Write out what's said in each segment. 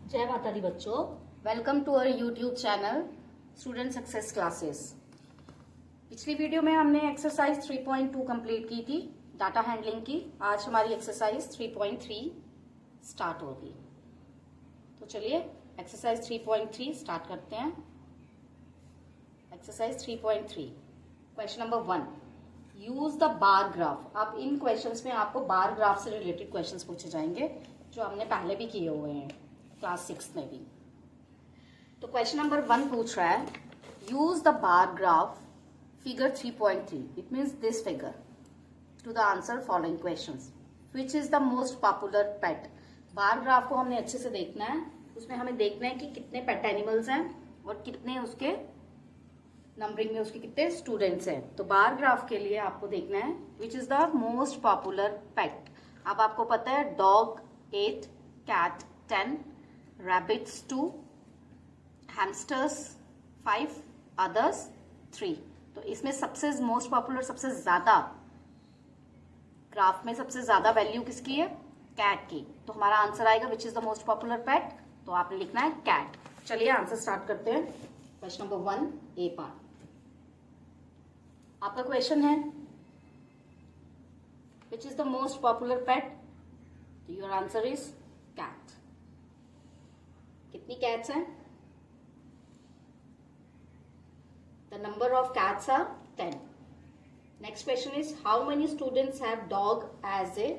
जय माता दी बच्चों, welcome to our YouTube channel student success classes. पिछली वीडियो में हमने एक्सरसाइज 3.2 कंप्लीट की थी डाटा हैंडलिंग की। आज हमारी एक्सरसाइज 3.3 स्टार्ट होगी। तो चलिए एक्सरसाइज 3.3 स्टार्ट करते हैं। Exercise 3.3 question number 1, use the bar graph. अब इन क्वेश्चंस में आपको बार ग्राफ से रिलेटेड क्वेश्चंस पूछे जाएंगे जो हमने पहले भी किए हुए हैं क्लास 6 में भी। तो क्वेश्चन नंबर 1 पूछ रहा है, use the bar graph figure 3.3, it means this figure, to the answer following questions. Which is the most popular pet. Bar graph को हमने अच्छे से देखना है, उसमें हमें देखना है कि कितने पेट एनिमल्स हैं और कितने उसके नंबरिंग में उसके कितने स्टूडेंट्स हैं। तो बार ग्राफ के लिए आपको देखना है which is the most popular pet. अब आपको पता है dog 8, cat 10, rabbits 2, hamsters 5, others 3। तो इसमें सबसे मोस्ट पॉपुलर, सबसे ज्यादा ग्राफ में सबसे ज्यादा वैल्यू किसकी है? कैट की। तो हमारा आंसर आएगा which is the most popular pet. तो आपने लिखना है कैट। चलिए आंसर स्टार्ट करते हैं। Question number 1 a part. आपका क्वेश्चन है which is the most popular pet. Your answer is cat. कितनी कैट्स हैं? The number of cats are 10। Next question is how many students have dog as a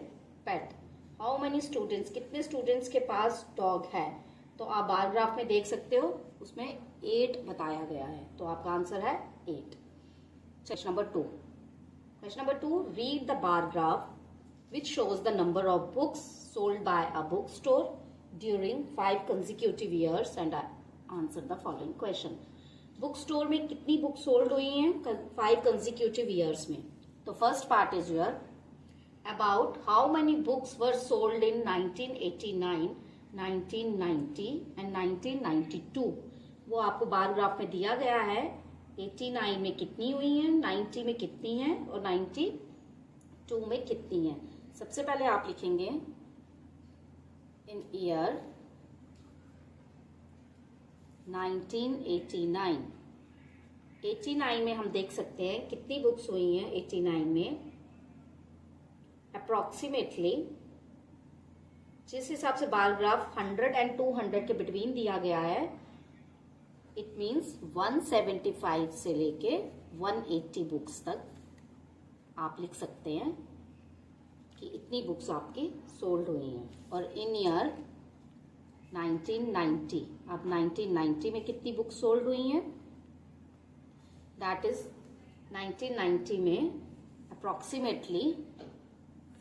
pet. How many students, कितने students के पास dog है। तो आप bar graph में देख सकते हो, उसमें 8 बताया गया है। तो आपका आंसर है 8। Question number 2। Question number 2, read the bar graph which shows the number of books sold by a bookstore during 5 consecutive years and answer the following question। Book store में कितनी बुक सोल्ड हुई हैं 5 consecutive years में। तो first part is your about how many books were sold in 1989, 1990 and 1992। वो आपको bar graph में दिया गया है। 89 में कितनी हुई हैं, 90 में कितनी हैं और 92 में कितनी हैं। सबसे पहले आप लिखेंगे इन ईयर 1989। 89 में हम देख सकते हैं कितनी बुक्स हुई हैं 89 में। अप्रोक्सीमेटली जिस हिसाब से बार ग्राफ 100 एंड 200 के बिटवीन दिया गया है, इट मीन्स 175 से लेके 180 बुक्स तक आप लिख सकते हैं कि इतनी बुक्स आपकी सोल्ड हुई हैं। और इन ईयर 1990, अब 1990 में कितनी बुक्स सोल्ड हुई हैं? दैट इज 1990 में अप्रोक्सीमेटली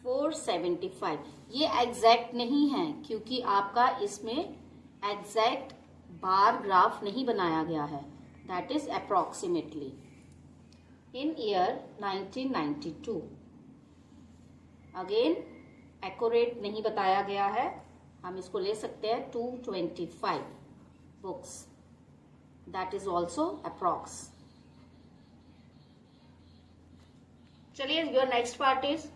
475। ये एग्जैक्ट नहीं है क्योंकि आपका इसमें एग्जैक्ट बार ग्राफ नहीं बनाया गया है। That is approximately. In year 1992 again accurate नहीं बताया गया है, हम इसको ले सकते हैं 225 books. That is also approx. चलिए your next part is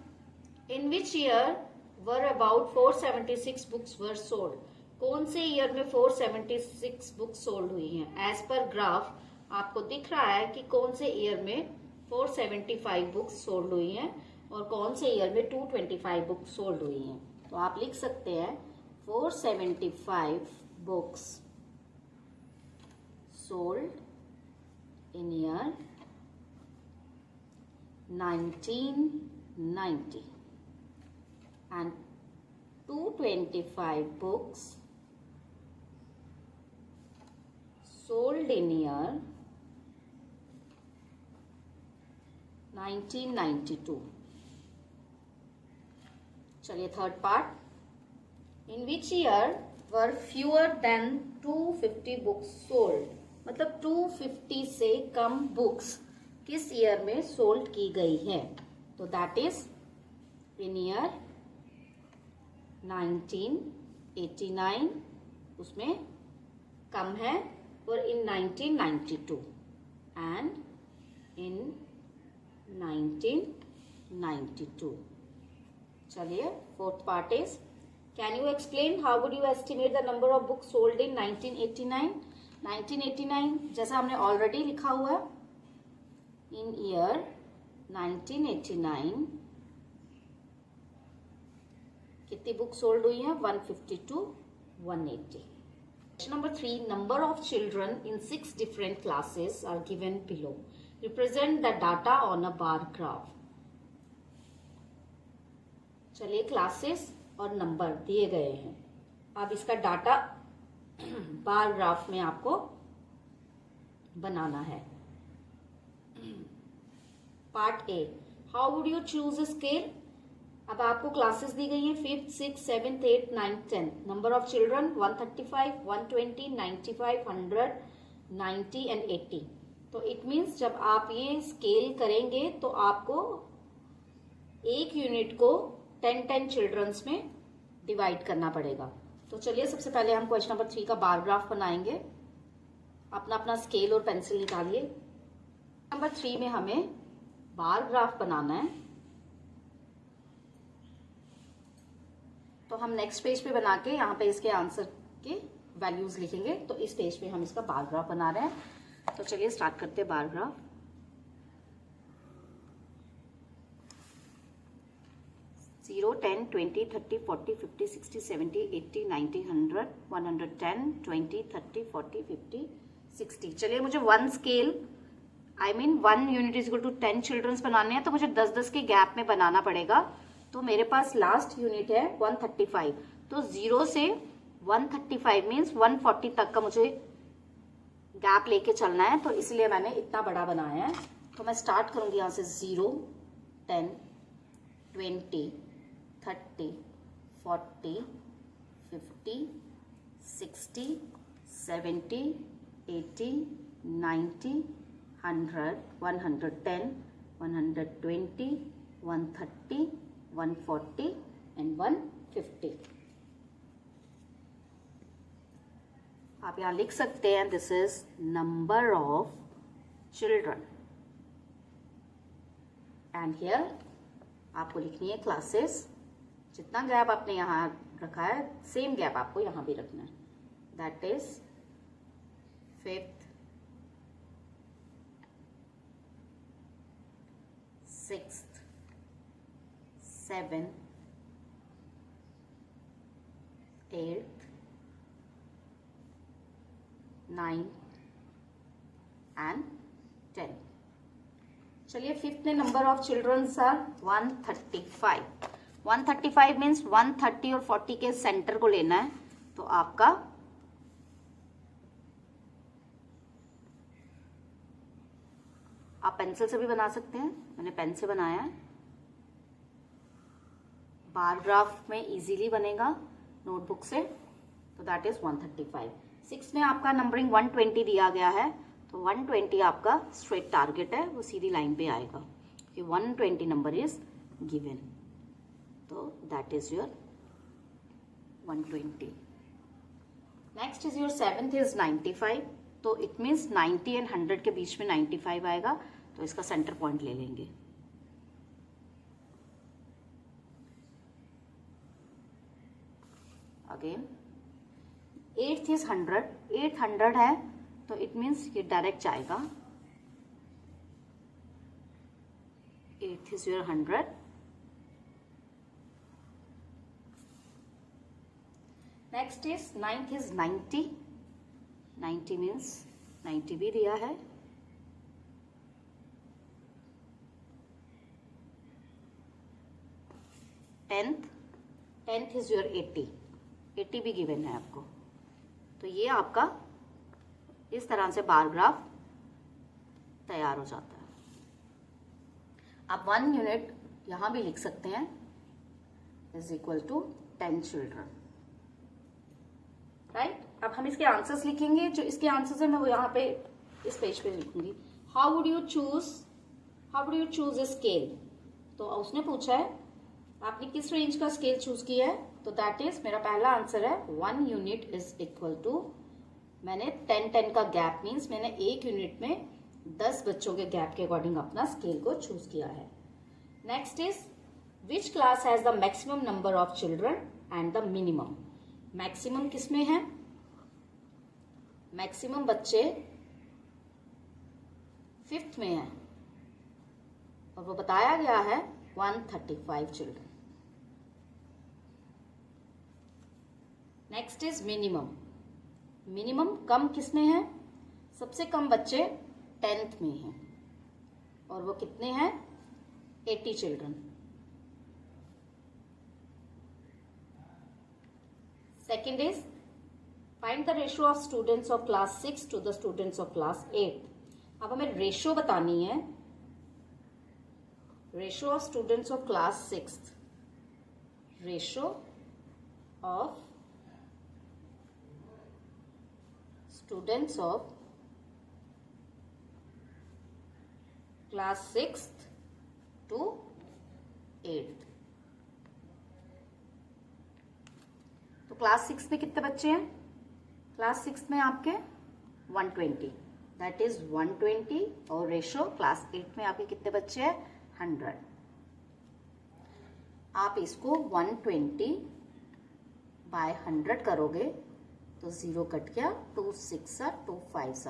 in which year were about 476 books were sold. कौन से ईयर में 476 बुक्स सोल्ड हुई हैं? एज पर ग्राफ आपको दिख रहा है कि कौन से ईयर में 475 बुक्स सोल्ड हुई हैं और कौन से ईयर में 225 बुक्स सोल्ड हुई हैं। तो आप लिख सकते हैं 475 books sold in year 1990 and 225 books sold in year 1992। चलिए third part, in which year were fewer than 250 books sold. मतलब 250 से कम बुक्स किस ईयर में सोल्ड की गई है। तो दैट इज इन ईयर 1989, उसमें कम है, और इन 1992 एंड इन 1992। चलिए fourth part is Can you explain how would you estimate the number of books sold in 1989? 1989 जैसा हमने ऑलरेडी लिखा हुआ है, in year 1989 कितनी बुक सोल्ड हुई है? 150 to 180. Question number 3. Number of children in 6 different classes are given below. Represent the data on a bar graph. चलिए classes और नंबर दिए गए हैं, अब इसका डाटा बार ग्राफ में आपको बनाना है. Part A, how would you choose a scale. अब आपको क्लासेस दी गई हैं 5th, 6th, 7th, 8th, 9th, 10th. Number of children 135, 120, 95, 100, 90 and 80. तो इट मीन्स जब आप ये स्केल करेंगे तो आपको एक यूनिट को 10 चिल्ड्रंस में डिवाइड करना पड़ेगा. तो चलिए सबसे पहले हम क्वेश्चन नंबर 3 का बार ग्राफ बनाएंगे. अपना अपना स्केल और पेंसिल निकालिए. नंबर 3 में हमें बार ग्राफ बनाना है, तो हम नेक्स्ट पेज पे बना के यहाँ पे इसके आंसर के वैल्यूज लिखेंगे. तो इस पेज पे हम इसका बार ग्राफ बना रहे हैं. तो चलिए स्टार्ट करते हैं बार ग्राफ. 0, 10, 20, 30, 40, 50, 60, 70, 80, 90, 100, 110, 20, 30, 40, 50, 60. चलिए मुझे one scale one unit is equal to 10 childrens बनाने हैं, तो मुझे 10-10 के गैप में बनाना पड़ेगा. तो मेरे पास लास्ट यूनिट है 135. तो 0 से 135 मीन्स 140 तक का मुझे गैप लेके चलना है, तो इसलिए मैंने इतना बड़ा बनाया है. तो मैं स्टार्ट करूंगी यहाँ से 0, 10, 20, 30, 40, 50, 60, 70, 80, 90, 100, 110, 120, 130, 140 and 150. आप यहाँ लिख सकते हैं this is number of children and here आपको लिखनी है क्लासेस. जितना गैप आपने यहाँ रखा है सेम गैप आपको यहाँ भी रखना है. That is 5th, 6th, 7th, 8th, 9th and 10th. चलिए 5th में number of childrens are 135. 135 means 130 और 40 के सेंटर को लेना है. तो आपका आप पेंसिल से भी बना सकते हैं, मैंने पेन से बनाया है. बार ग्राफ में इजीली बनेगा नोटबुक से. तो दैट इज 135. 6 में आपका नंबरिंग 120 दिया गया है, तो 120 आपका स्ट्रेट टारगेट है, वो सीधी लाइन पे आएगा. कि 120 नंबर इज गिवन, तो that is your 120. Next is your 7th is 95. तो इट मीन्स 90 एंड 100 के बीच में 95 आएगा, तो इसका सेंटर पॉइंट ले लेंगे. Again 8th is 100. 8th 100 है, तो इट मीन्स ये डायरेक्ट जाएगा. 8th is your 100. Next is 9th is 90. 90 means 90 भी दिया है. 10th is your 80. 80 भी गिवन है आपको. तो ये आपका इस तरह से बार ग्राफ तैयार हो जाता है. आप 1 यूनिट यहां भी लिख सकते हैं is equal to 10 children. Right. अब हम इसके आंसर्स लिखेंगे. जो इसके आंसर्स है मैं वो यहाँ पे इस पेज पे लिखूंगी. How would you choose a scale. तो उसने पूछा है आपने किस रेंज का स्केल चूज किया है. तो दैट इज मेरा पहला आंसर है 1 यूनिट इज इक्वल टू, मैंने 10 का गैप मीन्स मैंने एक यूनिट में 10 बच्चों के गैप के अकॉर्डिंग अपना स्केल को चूज किया है. Next is which class has the maximum number of children and the minimum. Maximum किसमें है? मैक्सिमम बच्चे 5th में है और वो बताया गया है 135 children. Next is minimum. Minimum कम किसमें है? सबसे कम बच्चे 10th में हैं और वो कितने हैं? 80 children. Second is find the ratio of students of class 6 to the students of class 8। अब हमें रेशियो बतानी है। Ratio of students of class 6, ratio of students of class 6 to 8। तो क्लास 6 में कितने बच्चे हैं? क्लास 6 में आपके 120, दैट इज 120। और रेशियो क्लास 8 में आपके कितने बच्चे हैं? 100। आप इसको 120 बाय 100 करोगे तो 0 कट गया, 2 6 2 5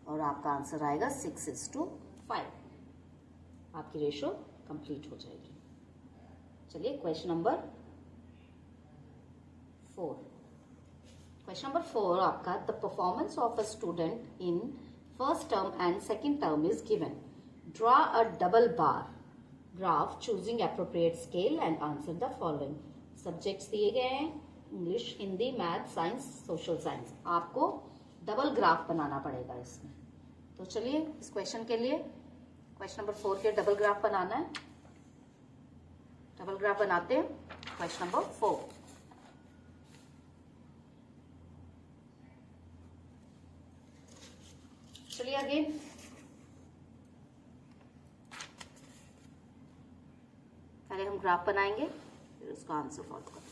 और आपका आंसर आएगा 6:5। आपकी रेशियो कंप्लीट हो जाएगी। चलिए क्वेश्चन नंबर 4। क्वेश्चन नंबर 4 आपका, the performance of a student in first term and second term is given. Draw a double bar graph choosing appropriate scale and answer the following. Subjects दिए गए हैं English, Hindi, math, science, social science. आपको double graph बनाना पड़ेगा इसमें। तो चलिए इस question के लिए, क्वेश्चन नंबर 4 के डबल ग्राफ बनाना है। डबल ग्राफ बनाते हैं क्वेश्चन नंबर 4। चलिए अगेन पहले हम ग्राफ बनाएंगे फिर उसका आंसर फॉलो करेंगे।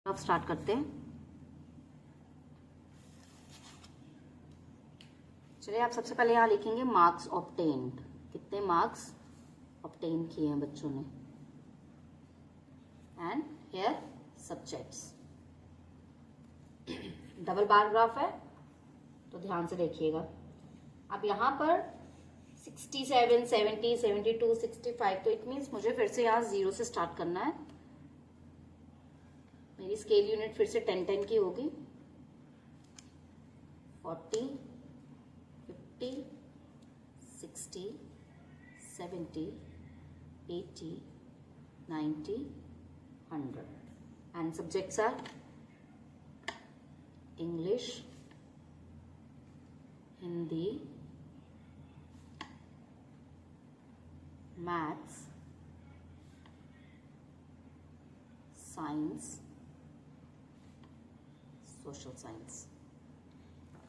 अब स्टार्ट करते हैं। चलिए आप सबसे पहले यहाँ लिखेंगे मार्क्स ऑब्टेन्ड। कितने मार्क्स ऑब्टेन किए हैं बच्चों ने, and here subjects. Double bar graph है तो ध्यान से देखिएगा। अब यहाँ पर 67, 70, 72, 65, तो इट मीन्स मुझे फिर से यहाँ 0 से स्टार्ट करना है। मेरी स्केल यूनिट फिर से 10-10 की होगी। 40, 50, 60, 70, 80, 90, 100, and subjects are English, Hindi, Maths, Science, Social Science।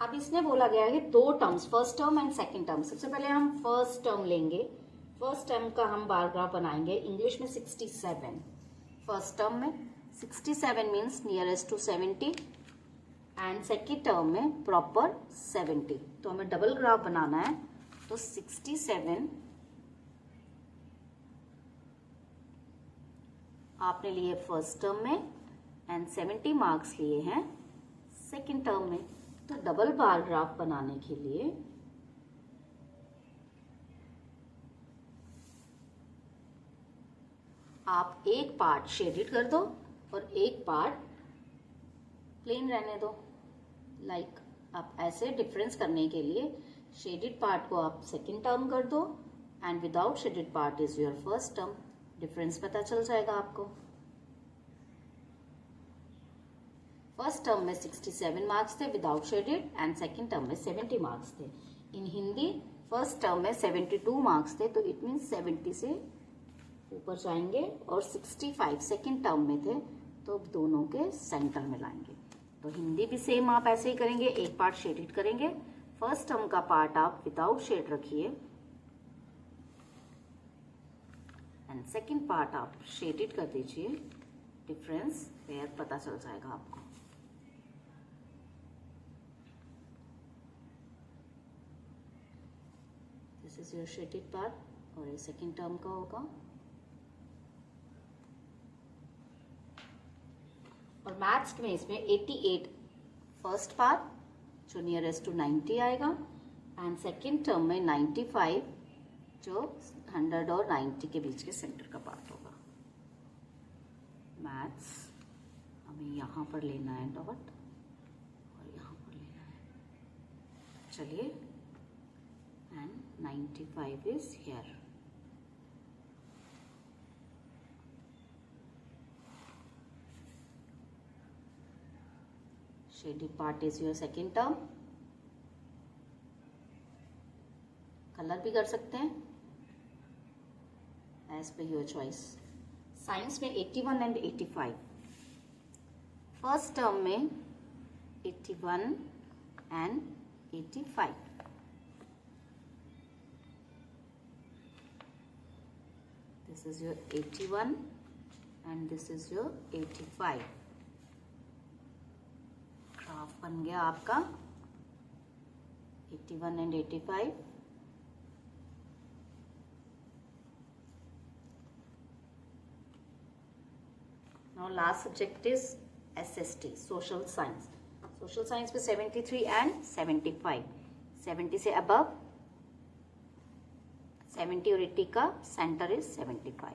अब इसमें बोला गया है कि 2 terms, first term and second term. सबसे पहले हम फर्स्ट टर्म लेंगे। फर्स्ट टर्म का हम बार ग्राफ बनाएंगे। इंग्लिश में 67, फर्स्ट टर्म में 67 means nearest to 70 and second term में प्रॉपर 70। तो हमें डबल ग्राफ बनाना है। तो 67 आपने लिए फर्स्ट टर्म में एंड 70 मार्क्स लिए हैं सेकेंड टर्म में। तो डबल बार ग्राफ बनाने के लिए आप एक पार्ट शेडेड कर दो और एक पार्ट प्लेन रहने दो। लाइक आप ऐसे डिफरेंस करने के लिए शेडेड पार्ट को आप सेकेंड टर्म कर दो and without shaded part is your first term. Difference पता चल जाएगा आपको। फर्स्ट टर्म में 67 मार्क्स थे without shaded and second term में 70 मार्क्स थे। इन हिंदी फर्स्ट टर्म में 72 मार्क्स थे, तो इट मीन्स 70 से ऊपर जाएंगे, और 65 सेकेंड टर्म में थे, तो दोनों के सेंटर में लाएंगे। तो हिंदी भी सेम आप ऐसे ही करेंगे, एक पार्ट शेडेड करेंगे, फर्स्ट टर्म का पार्ट आप विदाउट शेड रखिए एंड सेकेंड पार्ट आप शेडेड कर दीजिए। डिफरेंस फिर पता चल जाएगा आपको। This is your shaded part और ये सेकेंड टर्म का होगा। और मैथ्स में इसमें 88 फर्स्ट पार्ट जो नियरेस्ट टू 90 आएगा एंड सेकेंड टर्म में 95 जो 100 और 90 के बीच के सेंटर का पार्ट होगा। मैथ्स हमें यहाँ पर लेना है डॉट और यहाँ पर लेना है, चलिए, and 95 is here. Shaded part is your second term. Colour भी कर सकते हैं as per your choice. Science में 81 and 85. फर्स्ट टर्म में 81 and 85. This is your 81 and this is your 85. Graph बन गया आपका 81 and 85. Now last subject is SST, social science. Social science में 73 and 75. 70 से above, 70 और 80 का center is 75.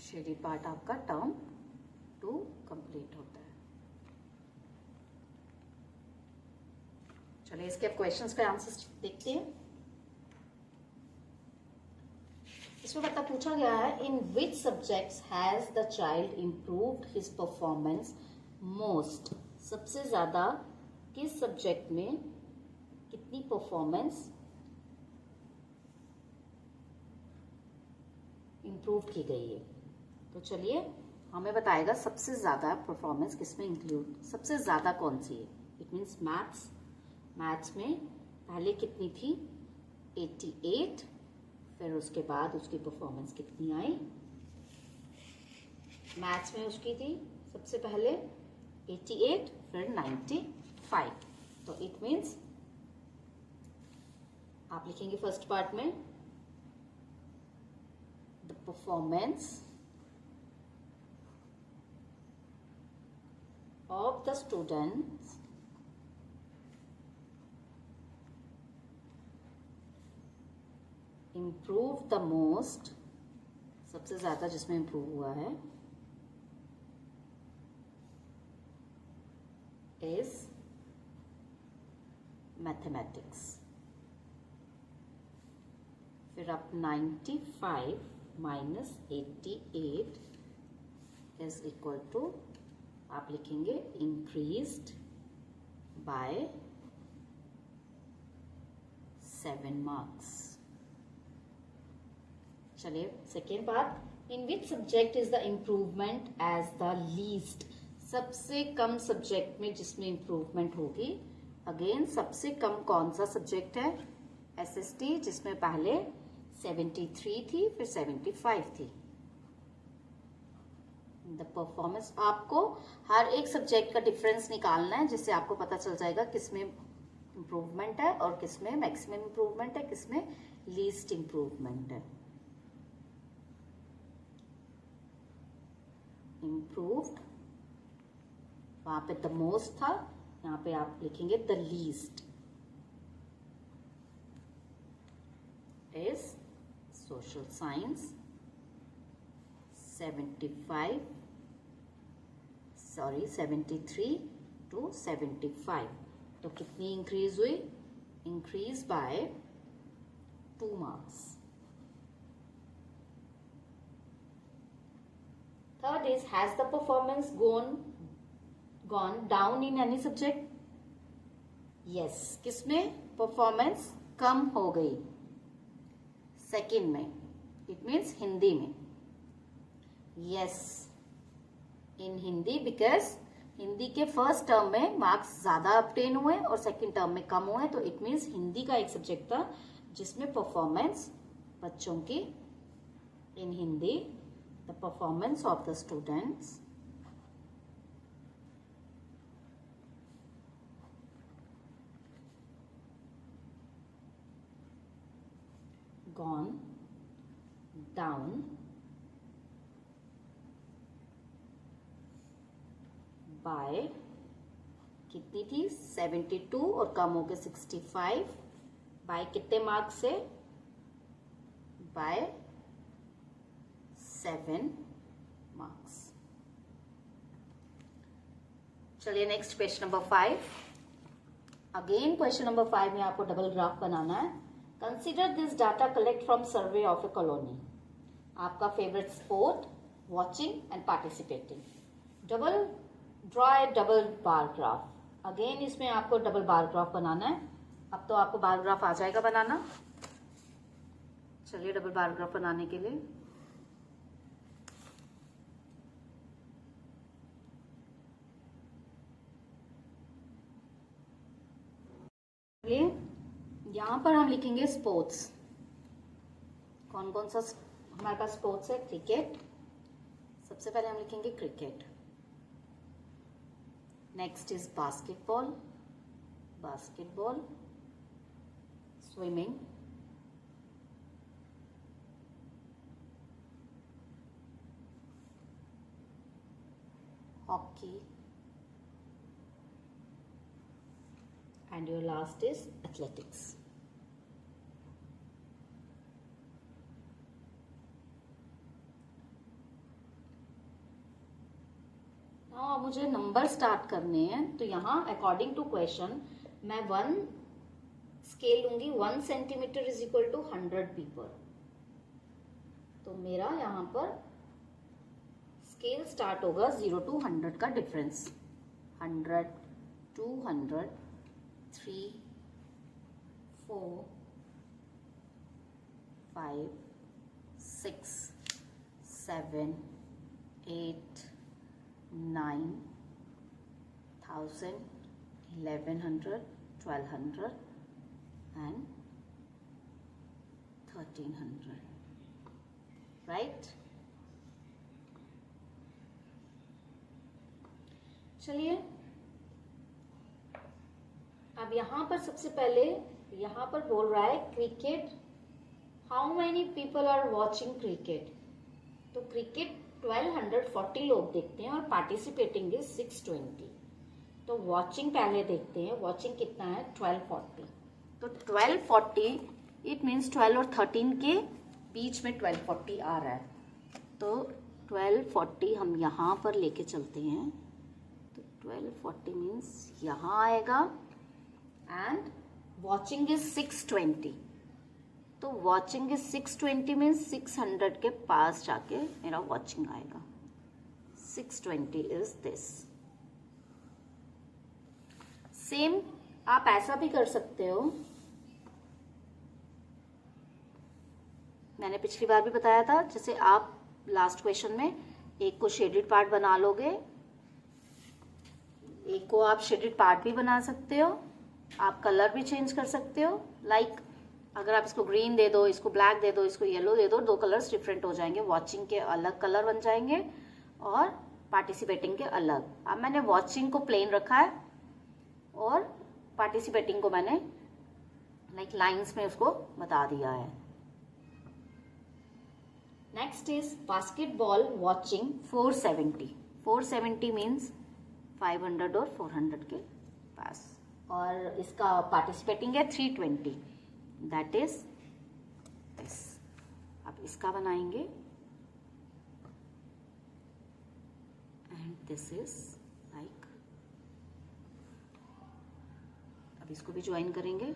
शेडी पार्ट आपका टर्म 2 कंप्लीट होता है। चलिए इसके अब क्वेश्चंस के आंसर्स देखते हैं। इसमें पूछा गया है in which subjects has the child improved his performance most. सबसे ज्यादा किस सब्जेक्ट में कितनी परफॉर्मेंस इम्प्रूव की गई है। तो चलिए हमें बताएगा सबसे ज़्यादा परफॉर्मेंस किसमें इंक्लूड, सबसे ज़्यादा कौन सी है। इट मीन्स मैथ्स में पहले कितनी थी 88, फिर उसके बाद उसकी परफॉर्मेंस कितनी आई। मैथ्स में उसकी थी सबसे पहले 88 फिर 95। तो इट मीन्स आप लिखेंगे फर्स्ट पार्ट में the performance of the students improve the most, सबसे ज्यादा जिसमें इम्प्रूव हुआ है is mathematics। फिर आप 95 minus 88 is equal to आप लिखेंगे इंक्रीज्ड बाय 7 मार्क्स। चलिए second part in which subject is the improvement as the least. सबसे कम सब्जेक्ट में जिसमें इम्प्रूवमेंट होगी। अगेन सबसे कम कौन सा सब्जेक्ट है SST, जिसमें पहले 73 थी फिर 75 थी। द परफॉर्मेंस आपको हर एक सब्जेक्ट का डिफरेंस निकालना है जिससे आपको पता चल जाएगा किसमें इम्प्रूवमेंट है और किसमें मैक्सिमम इम्प्रूवमेंट है, किसमें लीस्ट इम्प्रूवमेंट है। इम्प्रूव्ड वहां पे द मोस्ट था, यहाँ पे आप लिखेंगे the least is social science 73 to 75। तो कितनी इंक्रीज हुई, increase by 2 marks. Third is has the performance gone down in any subject. Yes, किसमें परफॉर्मेंस कम हो गई, सेकंड में, इट मीन्स हिंदी में। Yes, in Hindi, because Hindi के फर्स्ट टर्म में मार्क्स ज्यादा ऑब्टेन हुए और सेकंड टर्म में कम हुए। तो इट मीन्स हिंदी का एक सब्जेक्ट था जिसमें परफॉर्मेंस बच्चों की in Hindi the performance of the students gone down by कितनी थी 72 और कम हो गए 65 बाय कितने मार्क्स से बाय 7 मार्क्स। चलिए next question number 5। Again question number 5 में आपको डबल ग्राफ बनाना है। Consider this data collect from survey of a colony. आपका favourite sport watching and participating. Double draw a double bar graph. Again इसमें आपको double bar graph बनाना है। अब तो आपको बार ग्राफ आ जाएगा बनाना। चलिए डबल बार ग्राफ बनाने के लिए यहां पर हम लिखेंगे स्पोर्ट्स। कौन कौन सा हमारे पास स्पोर्ट्स है? क्रिकेट। सबसे पहले हम लिखेंगे cricket. Next is basketball, basketball, swimming, hockey, and your last is athletics. now मुझे नंबर स्टार्ट करने हैं तो यहाँ अकॉर्डिंग टू क्वेश्चन मैं 1 स्केल लूंगी। 1 centimetre is equal to 100 people. तो मेरा यहाँ पर स्केल स्टार्ट होगा 0 to 100 का डिफरेंस। 100, 200, 3, 4, 5, 6, 7, 8, 9, 1000, 1100, 1200 and 1300, right? चलिए अब यहां पर सबसे पहले यहां पर बोल रहा है cricket, how many people are watching cricket. तो क्रिकेट 1240 लोग देखते हैं और पार्टिसिपेटिंग इज 620। तो वॉचिंग पहले देखते हैं, वॉचिंग कितना है 1240। तो 1240 इट मीन्स 12 और 13 के बीच में 1240 आ रहा है। तो 1240 हम यहाँ पर लेके चलते हैं। तो 1240 मीन्स यहाँ आएगा एंड वॉचिंग इज 620। तो वॉचिंग इज 620 मीन्स 600 के पास जाके मेरा वॉचिंग आएगा। 620 इज दिस। सेम आप ऐसा भी कर सकते हो, मैंने पिछली बार भी बताया था। जैसे आप लास्ट क्वेश्चन में एक को शेडेड पार्ट बना लोगे, एक को आप शेडेड पार्ट भी बना सकते हो, आप कलर भी चेंज कर सकते हो। लाइक अगर आप इसको ग्रीन दे दो, इसको ब्लैक दे दो, इसको येलो दे दो, 2 कलर्स डिफरेंट हो जाएंगे। वॉचिंग के अलग कलर बन जाएंगे और पार्टिसिपेटिंग के अलग। अब मैंने वॉचिंग को प्लेन रखा है और पार्टिसिपेटिंग को मैंने लाइक लाइंस में उसको बता दिया है। Next is basketball watching 470। 470 means 500 और 400 के पास, और इसका पार्टिसिपेटिंग है 320, दैट इज दिस। अब इसका बनाएंगे एंड दिस इज लाइक, अब इसको भी ज्वाइन करेंगे।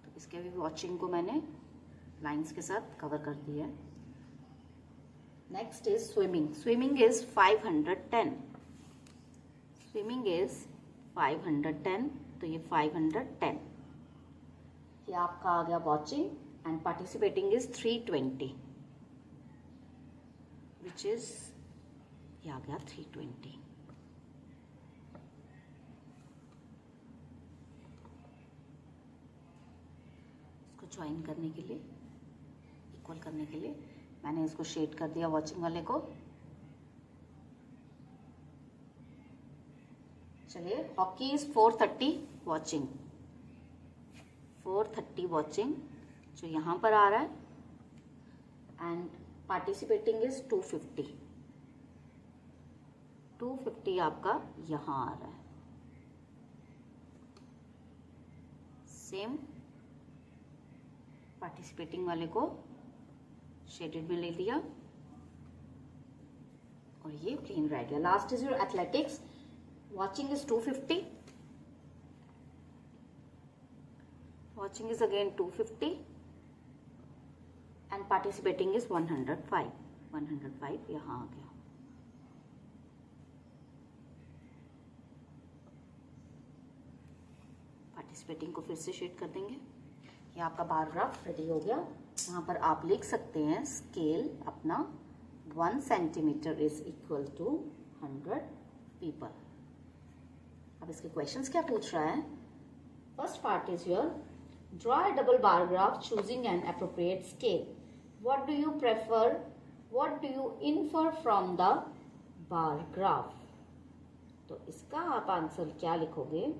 तो इसके भी वॉचिंग को मैंने लाइंस के साथ कवर कर दिया है। Next is swimming. Swimming is 510। Swimming is 510, तो ये 510। ये आपका आ गया watching and participating is 320, which is ये आ गया 320। इसको ज्वाइन करने के लिए, इक्वल करने के लिए मैंने इसको शेड कर दिया वॉचिंग वाले को। चलिए, हॉकी इज 430 वॉचिंग, 430 वॉचिंग जो यहाँ पर आ रहा है, एंड पार्टिसिपेटिंग इज 250, 250 आपका यहाँ आ रहा है। सेम पार्टिसिपेटिंग वाले को शेडेड में ले लिया और ये प्लेन रह गया। Last is your athletics, watching is 250, watching is again 250 and participating is 105, 105 यहाँ आ गया। पार्टिसिपेटिंग को फिर से शेड कर देंगे। ये आपका बार ग्राफ रेडी हो गया। यहाँ पर आप लिख सकते हैं स्केल अपना 1 centimetre is equal to 100 people. अब इसके क्वेश्चंस क्या पूछ रहा है? First part is your draw a double bar graph choosing an appropriate scale. What do you prefer, what do you infer from the bar graph? तो इसका आप answer क्या लिखोगे?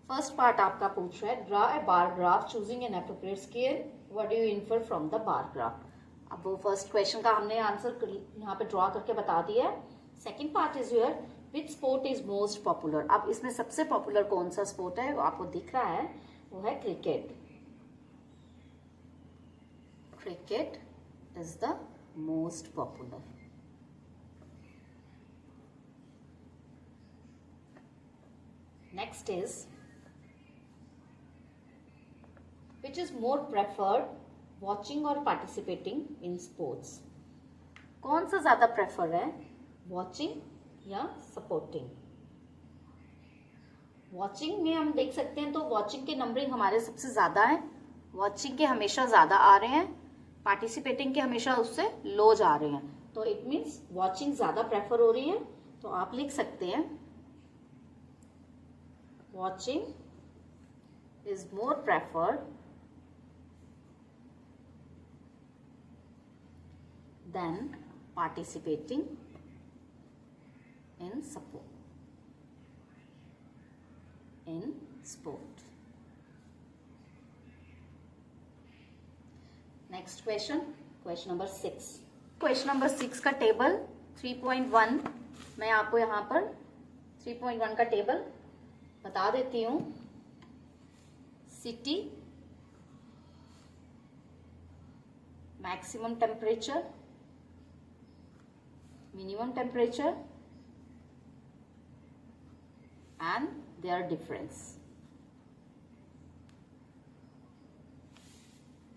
फर्स्ट पार्ट आपका पूछ रहा है draw a bar graph choosing an appropriate scale, what do you infer from the bar graph. अब वो फर्स्ट क्वेश्चन का हमने आंसर यहाँ पे ड्रॉ करके बता दिया है। Second part is your which sport is most popular. अब इसमें सबसे पॉपुलर कौन सा स्पोर्ट है वो आपको दिख रहा है, वो है cricket. Cricket is the most popular. Next is which is more preferred, watching or participating in sports? कौन सा ज्यादा प्रेफर है, वॉचिंग या सपोर्टिंग? वॉचिंग में हम देख सकते हैं तो वॉचिंग के नंबरिंग हमारे सबसे ज्यादा है, वॉचिंग के हमेशा ज्यादा आ रहे हैं, पार्टिसिपेटिंग के हमेशा उससे लो जा रहे हैं, तो इट मीन्स वॉचिंग ज्यादा प्रेफर हो रही है। तो आप लिख सकते हैं watching is more preferred than participating in sport. Next question, question number 6. Question number 6 का टेबल 3.1 मैं आपको यहाँ पर 3.1 का टेबल बता देती हूँ। City, maximum temperature, minimum temperature and their difference.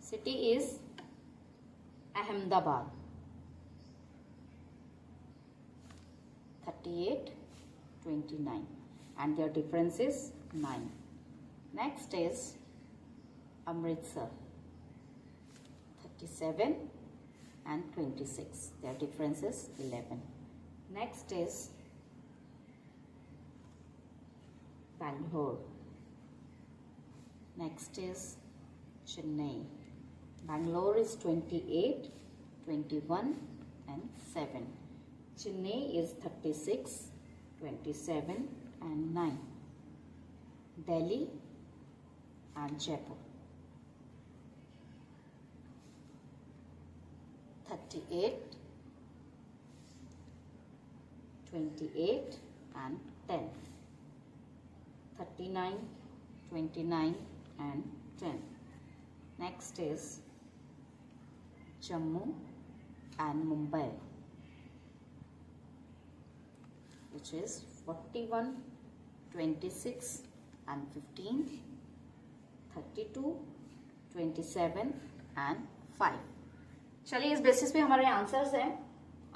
City is Ahmedabad, 3829 and their difference is 9. Next is Amritsar, 37 and 26. Their difference is 11. Next is Bangalore. Next is Chennai. Bangalore is 28, 21 and 7. Chennai is 36, 27 and 9. Delhi and Jaipur. 38, 28 and 10. 39, 29 and 10. Next is Jammu and Mumbai, which is 41, 26 and 15, 32, 27 and 5. चलिए इस basis पे हमारे answers हैं।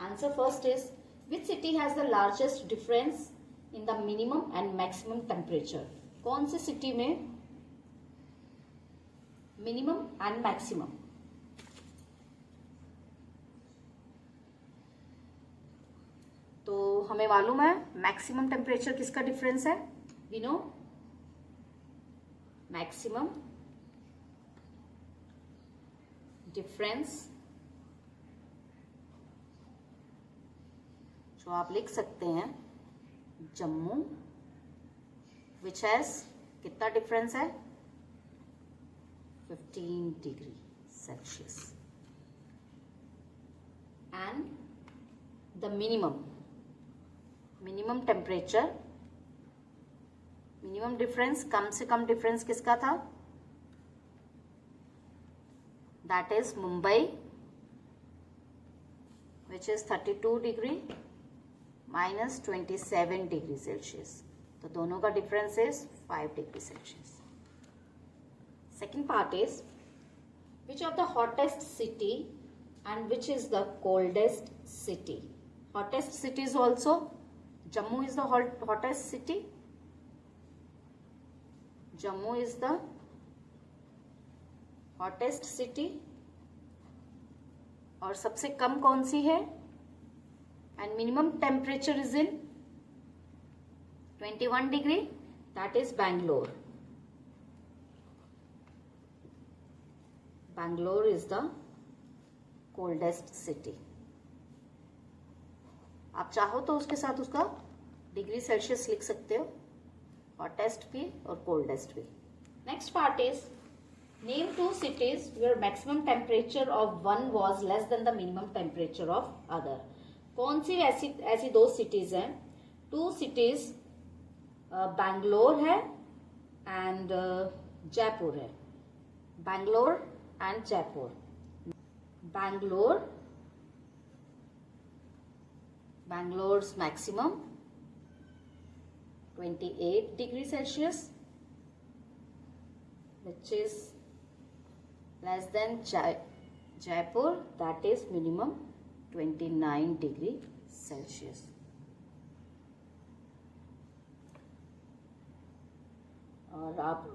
Answer first is which city has the largest difference in the minimum and maximum temperature. कौन सी city में minimum and maximum? तो हमें मालूम है मैक्सिमम टेम्परेचर किसका डिफरेंस है, वी नो मैक्सिमम डिफरेंस जो आप लिख सकते हैं, जम्मू विच हैज कितना डिफरेंस है 15 degree Celsius, and the minimum temperature, minimum difference, कम से कम डिफरेंस किसका था, that is Mumbai which is 32 degree minus 27 degree Celsius, तो दोनों का difference is 5 degree Celsius. Second part is which of the hottest city and which is the coldest city. Hottest city is also Jammu is the hottest city. Jammu is the hottest city. और सबसे कम कौन सी है, and minimum temperature is in 21 degree, that is Bangalore. Bangalore is the coldest city. आप चाहो तो उसके साथ उसका डिग्री सेल्सियस लिख सकते हो, हॉटेस्ट भी और कोल्डेस्ट भी. Next part is name 2 cities where maximum temperature of one was less than the minimum temperature of other. कौन सी ऐसी 2 cities हैं? 2 cities बैंगलोर है एंड जयपुर है. Bangalore and Jaipur. Bangalore's maximum 28 degree Celsius, which is less than Jaipur, that is minimum 29 degree Celsius. और आप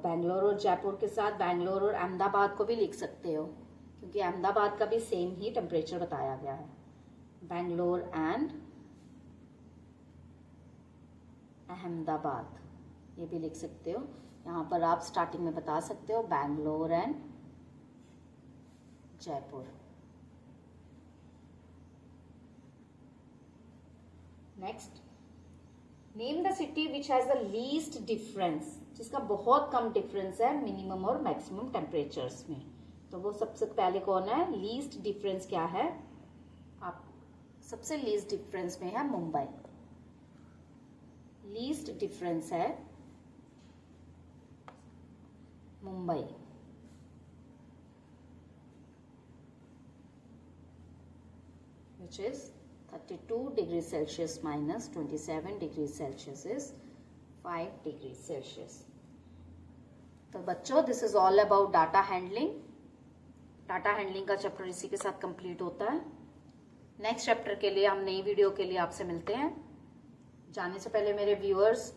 बैंगलोर और जयपुर के साथ बैंगलोर और अहमदाबाद को भी लिख सकते हो, क्योंकि अहमदाबाद का भी सेम ही टेम्परेचर बताया गया है. बैंगलोर एंड अहमदाबाद ये भी लिख सकते हो. यहाँ पर आप स्टार्टिंग में बता सकते हो Bangalore and Jaipur. Next, name the city which has the least difference, जिसका बहुत कम डिफरेंस है मिनिमम और मैक्सिमम टेम्परेचर्स में. तो वो सबसे पहले कौन है, लीस्ट डिफरेंस क्या है, आप सबसे लीस्ट डिफरेंस में है मुंबई. लीस्ट डिफरेंस है Mumbai. Which is 32 degree Celsius minus 27 degree Celsius is 5 degree Celsius. तो बच्चों, this is all about data handling. Data handling का चैप्टर इसी के साथ कंप्लीट होता है. नेक्स्ट चैप्टर के लिए हम नई वीडियो के लिए आपसे मिलते हैं. जाने से पहले मेरे व्यूअर्स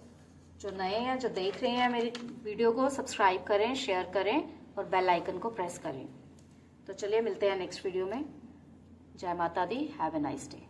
जो नए हैं, जो देख रहे हैं मेरी वीडियो को, सब्सक्राइब करें, शेयर करें और बेल आइकन को प्रेस करें. तो चलिए मिलते हैं नेक्स्ट वीडियो में. जय माता दी. Have a nice day.